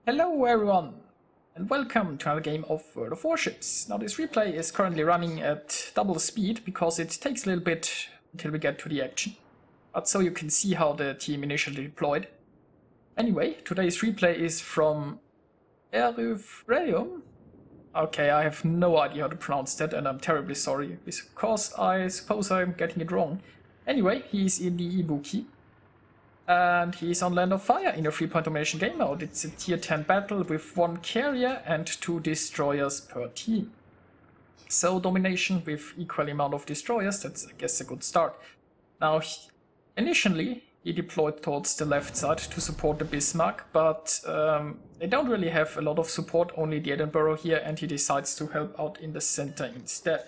Hello everyone, and welcome to another game of World of Warships. Now this replay is currently running at double speed because it takes a little bit until we get to the action. But so you can see how the team initially deployed. Anyway, today's replay is from erythraeum. Okay, I have no idea how to pronounce that and I'm terribly sorry, because I suppose I'm getting it wrong. Anyway, he's in the Ibuki. And he's on Land of Fire in a 3-point domination game mode. It's a tier 10 battle with 1 carrier and 2 destroyers per team. So domination with equal amount of destroyers, that's I guess a good start. Now initially he deployed towards the left side to support the Bismarck, but they don't really have a lot of support, only the Edinburgh here, and he decides to help out in the center instead.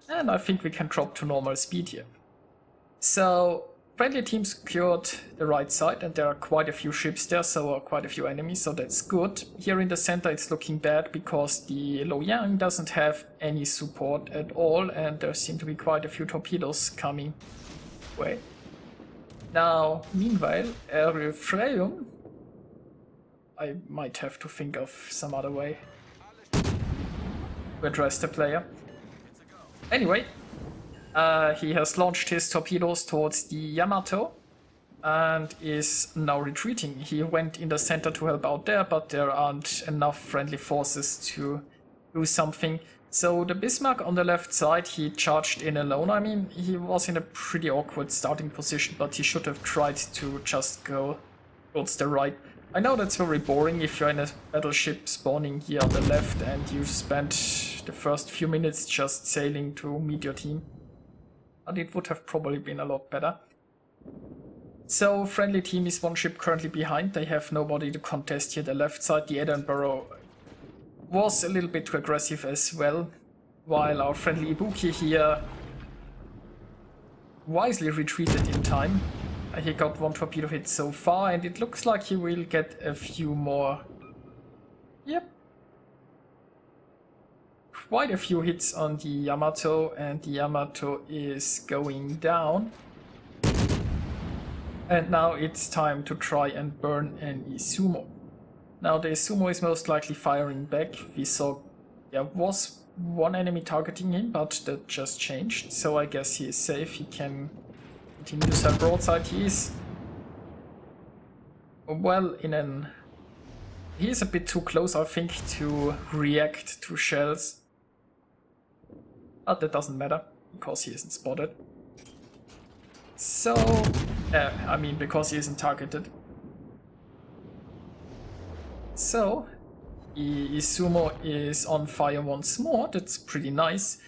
And I think we can drop to normal speed here. So friendly team secured the right side and there are quite a few ships there, so quite a few enemies, so that's good. Here in the center it's looking bad because the Loyang doesn't have any support at all and there seem to be quite a few torpedoes coming away. Now, meanwhile, erythraeum, I might have to think of some other way to address the player. Anyway, he has launched his torpedoes towards the Yamato and is now retreating. He went in the center to help out there, but there aren't enough friendly forces to do something. So the Bismarck on the left side, he charged in alone. I mean, he was in a pretty awkward starting position, but he should have tried to just go towards the right. I know that's very boring if you're in a battleship spawning here on the left and you spent the first few minutes just sailing to meet your team. But it would have probably been a lot better. So friendly team is 1 ship currently behind. They have nobody to contest here. The left side, the Edinburgh, was a little bit too aggressive as well, while our friendly Ibuki here wisely retreated in time. He got 1 torpedo hit so far and it looks like he will get a few more. Yep. Quite a few hits on the Yamato and the Yamato is going down. And now it's time to try and burn an Izumo. Now the Izumo is most likely firing back. We saw there was 1 enemy targeting him, but that just changed. So I guess he is safe. He can continue to send broadside. He is well in an... He is a bit too close, I think, to react to shells. But that doesn't matter, because he isn't spotted. So, I mean, because he isn't targeted. So, the Izumo is on fire once more, that's pretty nice.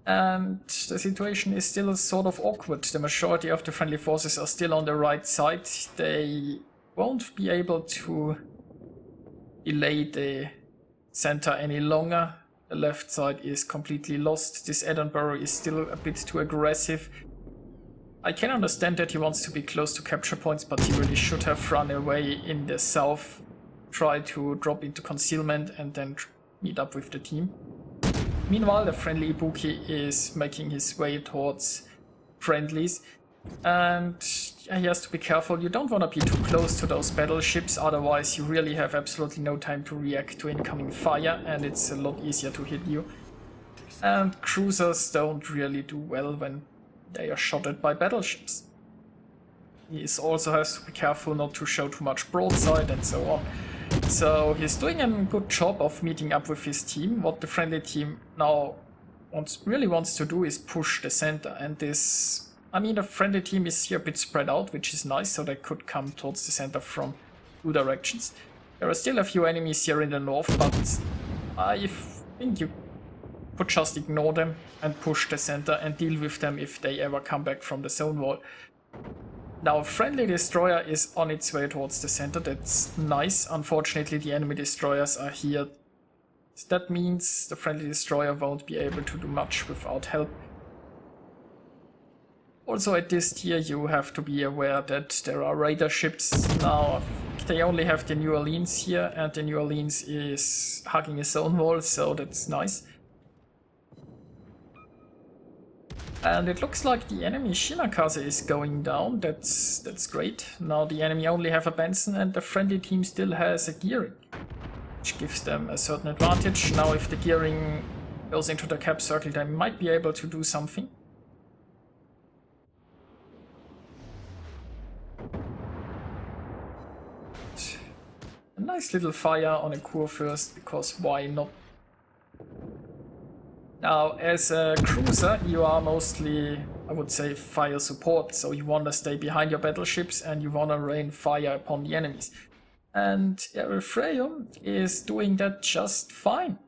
And the situation is still sort of awkward. The majority of the friendly forces are still on the right side. They won't be able to delay the center any longer. The left side is completely lost. This Edinburgh is still a bit too aggressive. I can understand that he wants to be close to capture points, but he really should have run away in the south, try to drop into concealment and then meet up with the team. Meanwhile, the friendly Ibuki is making his way towards friendlies. And he has to be careful. You don't want to be too close to those battleships, otherwise you really have absolutely no time to react to incoming fire and it's a lot easier to hit you. And cruisers don't really do well when they are shot at by battleships. He also has to be careful not to show too much broadside and so on. So he's doing a good job of meeting up with his team. What the friendly team now really wants to do is push the center, and this... I mean, the friendly team is here a bit spread out, which is nice, so they could come towards the center from 2 directions. There are still a few enemies here in the north, but I think you could just ignore them and push the center and deal with them if they ever come back from the zone wall. Now, friendly destroyer is on its way towards the center, that's nice. Unfortunately, the enemy destroyers are here. That means the friendly destroyer won't be able to do much without help. Also at this tier you have to be aware that there are raider ships. Now they only have the New Orleans here and the New Orleans is hugging a zone wall, so that's nice. And it looks like the enemy Shimakaze is going down. That's great. Now the enemy only have a Benson and the friendly team still has a gearing, which gives them a certain advantage. Now if the gearing goes into the cap circle, they might be able to do something. A nice little fire on a Kurfürst, because why not? Now, as a cruiser, you are mostly, I would say, fire support, so you want to stay behind your battleships and you want to rain fire upon the enemies. And erythraeum is doing that just fine.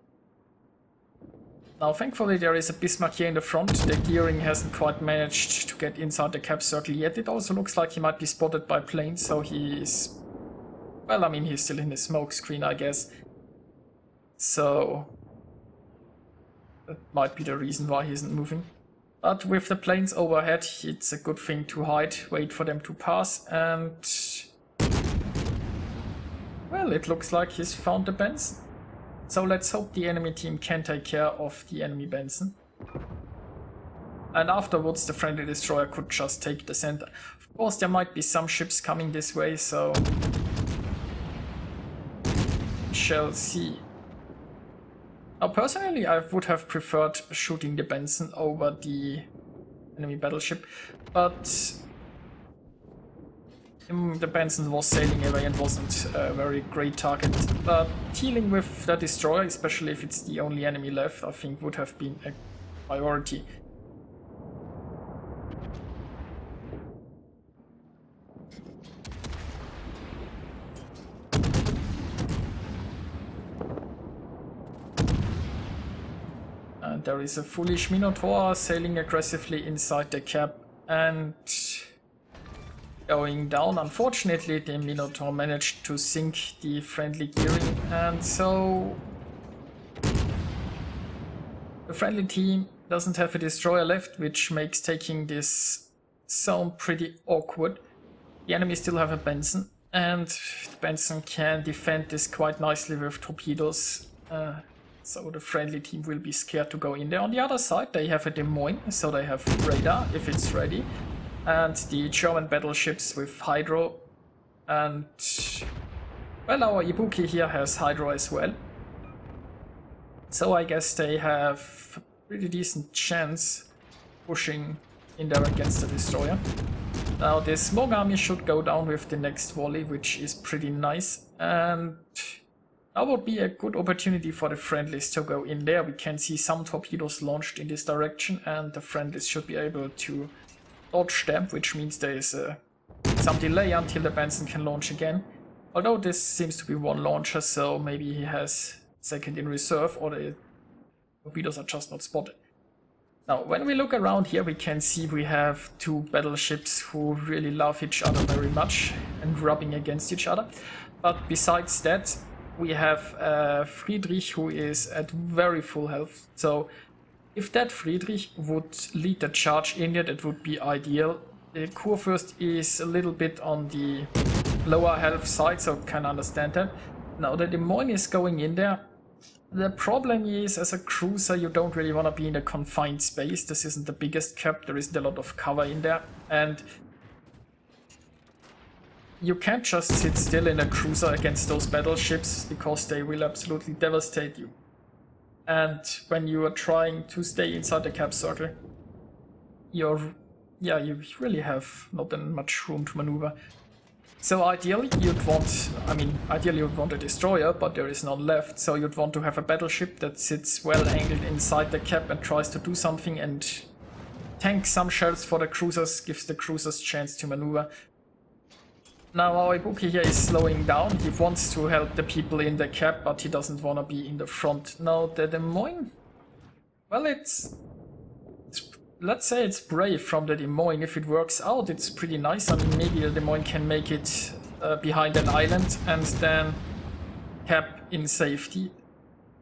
Now, thankfully, there is a Bismarck here in the front. The gearing hasn't quite managed to get inside the cap circle yet. It also looks like he might be spotted by planes, so he's... well, I mean, he's still in the smoke screen, I guess. So... that might be the reason why he isn't moving. But with the planes overhead, it's a good thing to hide, wait for them to pass, and... well, it looks like he's found the Benson. So let's hope the enemy team can take care of the enemy Benson. And afterwards the friendly destroyer could just take the center. Of course there might be some ships coming this way, so... we shall see. Now personally I would have preferred shooting the Benson over the enemy battleship, but... the Benson was sailing away and wasn't a very great target, but dealing with the destroyer, especially if it's the only enemy left, I think would have been a priority. And there is a foolish Minotaur sailing aggressively inside the cap and... going down. Unfortunately, the Minotaur managed to sink the friendly gearing, and so the friendly team doesn't have a destroyer left, which makes taking this zone pretty awkward. The enemy still have a Benson, and the Benson can defend this quite nicely with torpedoes, so the friendly team will be scared to go in there. On the other side, they have a Des Moines, so they have radar if it's ready. And the German battleships with hydro, and well, our Ibuki here has hydro as well, so I guess they have a pretty decent chance pushing in there against the destroyer. Now this smog army should go down with the next volley, which is pretty nice, and that would be a good opportunity for the friendlies to go in there. We can see some torpedoes launched in this direction, and the friendlies should be able to dodge them, which means there is some delay until the Benson can launch again. Although this seems to be one launcher, so maybe he has second in reserve, or the torpedoes are just not spotted. Now, when we look around here, we can see we have two battleships who really love each other very much and rubbing against each other. But besides that, we have Friedrich, who is at very full health. So if that Friedrich would lead the charge in there, that would be ideal. The Kurfürst is a little bit on the lower health side, so can understand that. Now the Des Moines is going in there. The problem is, as a cruiser, you don't really want to be in a confined space. This isn't the biggest cap, there isn't a lot of cover in there. And you can't just sit still in a cruiser against those battleships, because they will absolutely devastate you. And when you are trying to stay inside the cap circle, you really have not that much room to maneuver. So ideally you'd want, ideally you'd want a destroyer, but there is none left, so you'd want to have a battleship that sits well angled inside the cap and tries to do something and tank some shells for the cruisers, gives the cruisers chance to maneuver. Now our Ibuki here is slowing down. He wants to help the people in the cap, but he doesn't want to be in the front. Now the Des Moines, well, it's let's say it's brave from the Des Moines. If it works out, it's pretty nice. I mean, maybe the Des Moines can make it behind an island and then cap in safety.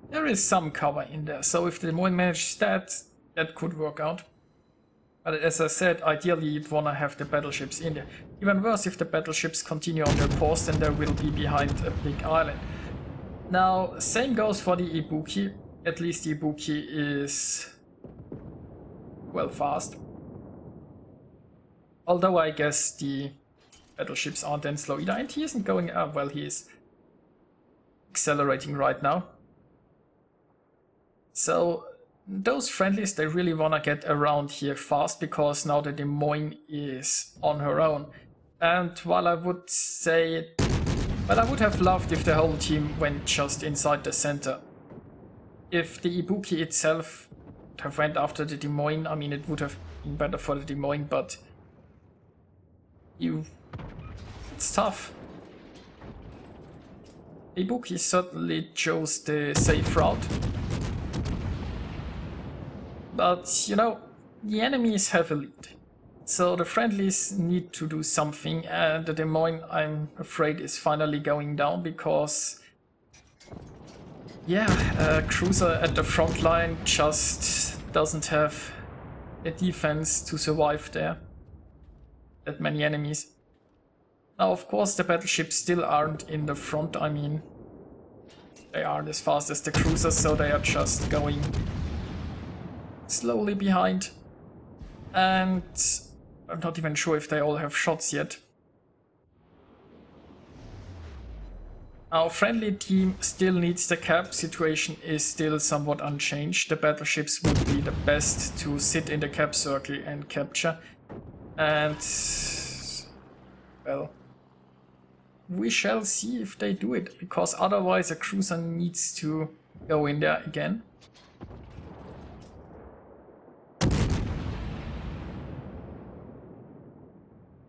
There is some cover in there, so if the Des Moines manages that, that could work out. But as I said, ideally you'd want to have the battleships in there. Even worse, if the battleships continue on their course, then they will be behind a big island. Now, same goes for the Ibuki. At least the Ibuki is well, fast. Although I guess the battleships aren't then slow either, and he isn't going up. Well, he is accelerating right now. So those friendlies, they really want to get around here fast, because now the Des Moines is on her own. And while I would say, well, I would have loved if the whole team went just inside the center. If the Ibuki itself would have went after the Des Moines, I mean, it would have been better for the Des Moines, but it's tough. Ibuki certainly chose the safe route. But, you know, the enemies have a lead. So the friendlies need to do something, and the Des Moines, I'm afraid, is finally going down because, yeah, a cruiser at the front line just doesn't have a defense to survive there. That many enemies. Now, of course, the battleships still aren't in the front. I mean, they aren't as fast as the cruisers, so they are just going slowly behind. And I'm not even sure if they all have shots yet. Our friendly team still needs the cap. Situation is still somewhat unchanged. The battleships would be the best to sit in the cap circle and capture. And, well, we shall see if they do it, because otherwise a cruiser needs to go in there again.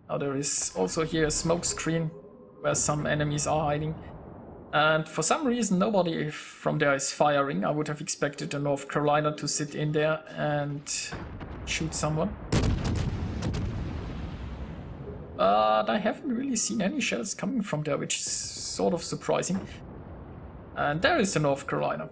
Now there is also here a smoke screen where some enemies are hiding. And for some reason nobody from there is firing. I would have expected the North Carolina to sit in there and shoot someone. But I haven't really seen any shells coming from there, which is sort of surprising. And there is the North Carolina.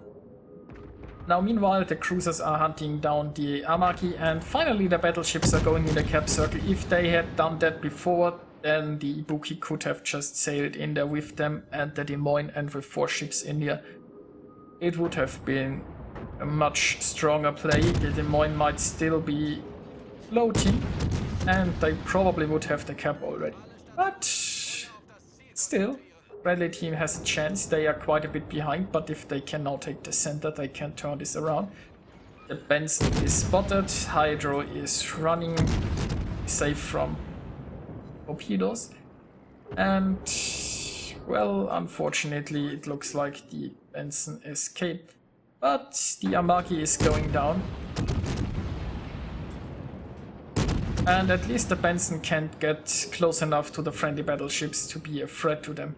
Now meanwhile the cruisers are hunting down the Amaki, and finally the battleships are going in the cap circle. If they had done that before, then the Ibuki could have just sailed in there with them and the Des Moines, and with 4 ships in there, it would have been a much stronger play. The Des Moines might still be floating, and they probably would have the cap already. But still, friendly team has a chance. They are quite a bit behind, but if they can now take the center, they can turn this around. The Benson is spotted. Hydro is running safe from torpedoes. And, well, unfortunately, it looks like the Benson escaped. But the Amaki is going down. And at least the Benson can't get close enough to the friendly battleships to be a threat to them.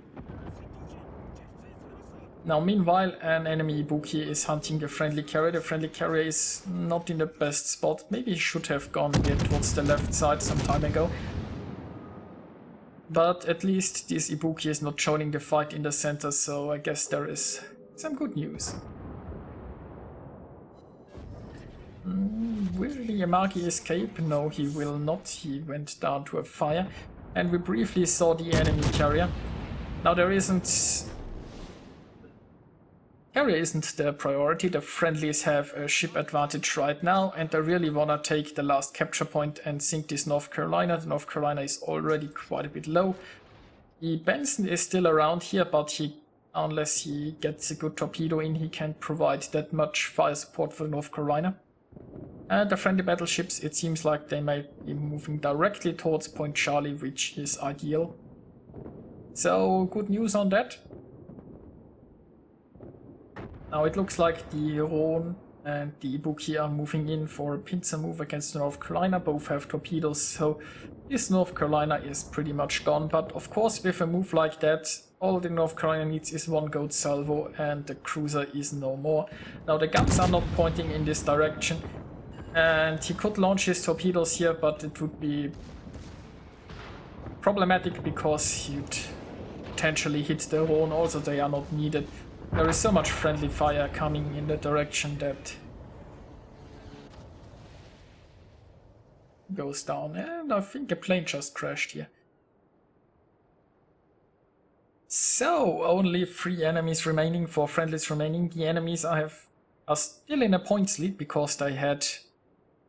Now meanwhile, an enemy Ibuki is hunting the friendly carrier. The friendly carrier is not in the best spot. Maybe he should have gone here towards the left side some time ago. But at least this Ibuki is not joining the fight in the center, so I guess there is some good news. Will the Amaki escape? No, he will not. He went down to a fire. And we briefly saw the enemy carrier. Now there isn't... Carrier isn't the priority. The friendlies have a ship advantage right now, and they really wanna take the last capture point and sink this North Carolina. The North Carolina is already quite a bit low. The Benson is still around here, but unless he gets a good torpedo in, he can't provide that much fire support for the North Carolina. And the friendly battleships, it seems like they might be moving directly towards Point Charlie, which is ideal. So, good news on that. Now it looks like the Rhone and the Ibuki are moving in for a pincer move against the North Carolina. Both have torpedoes, so this North Carolina is pretty much gone. But of course, with a move like that, all the North Carolina needs is one goat salvo, and the cruiser is no more. Now the guns are not pointing in this direction, and he could launch his torpedoes here, but it would be problematic because he'd potentially hit the Rhone. Also, they are not needed. There is so much friendly fire coming in the direction that goes down. And I think a plane just crashed here. So, only 3 enemies remaining, 4 friendlies remaining. The enemies are still in a points lead because they had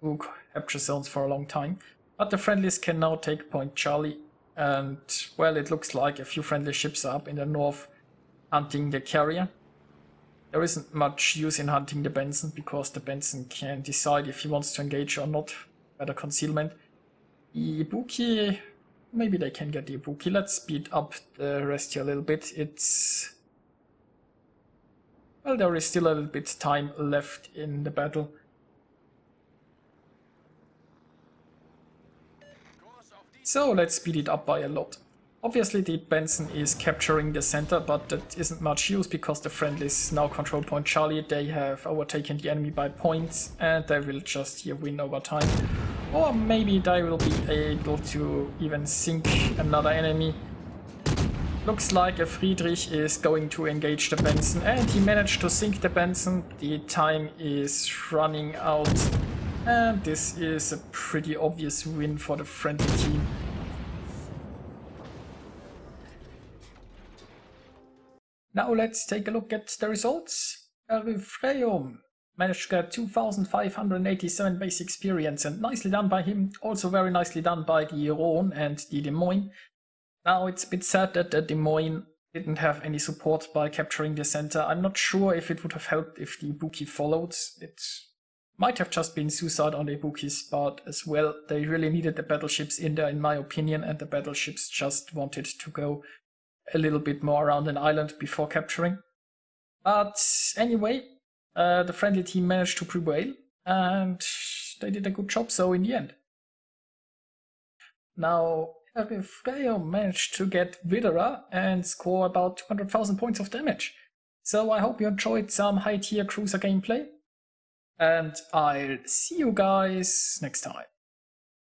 to capture zones for a long time. But the friendlies can now take Point Charlie, and well, it looks like a few friendly ships are up in the north hunting the carrier. There isn't much use in hunting the Benson, because the Benson can decide if he wants to engage or not. Better concealment. The Ibuki, maybe they can get the Ibuki. Let's speed up the rest here a little bit. Well, there is still a little bit time left in the battle. So let's speed it up by a lot. Obviously the Benson is capturing the center, but that isn't much use because the friendlies now control Point Charlie. They have overtaken the enemy by points and they will just here win over time. Or maybe they will be able to even sink another enemy. Looks like a Friedrich is going to engage the Benson, and he managed to sink the Benson. The time is running out, and this is a pretty obvious win for the friendly team. Now let's take a look at the results. Erythraeum managed to get 2587 base experience, and nicely done by him. Also very nicely done by the Rhone and the Des Moines. Now it's a bit sad that the Des Moines didn't have any support by capturing the center. I'm not sure if it would have helped if the Ibuki followed. It might have just been suicide on the Ibukis, but as well, they really needed the battleships in there in my opinion, and the battleships just wanted to go a little bit more around an island before capturing. But anyway, the friendly team managed to prevail, and they did a good job so in the end. Now, Erythraeum managed to get Witherer and score about 200,000 points of damage. So I hope you enjoyed some high tier cruiser gameplay, and I'll see you guys next time.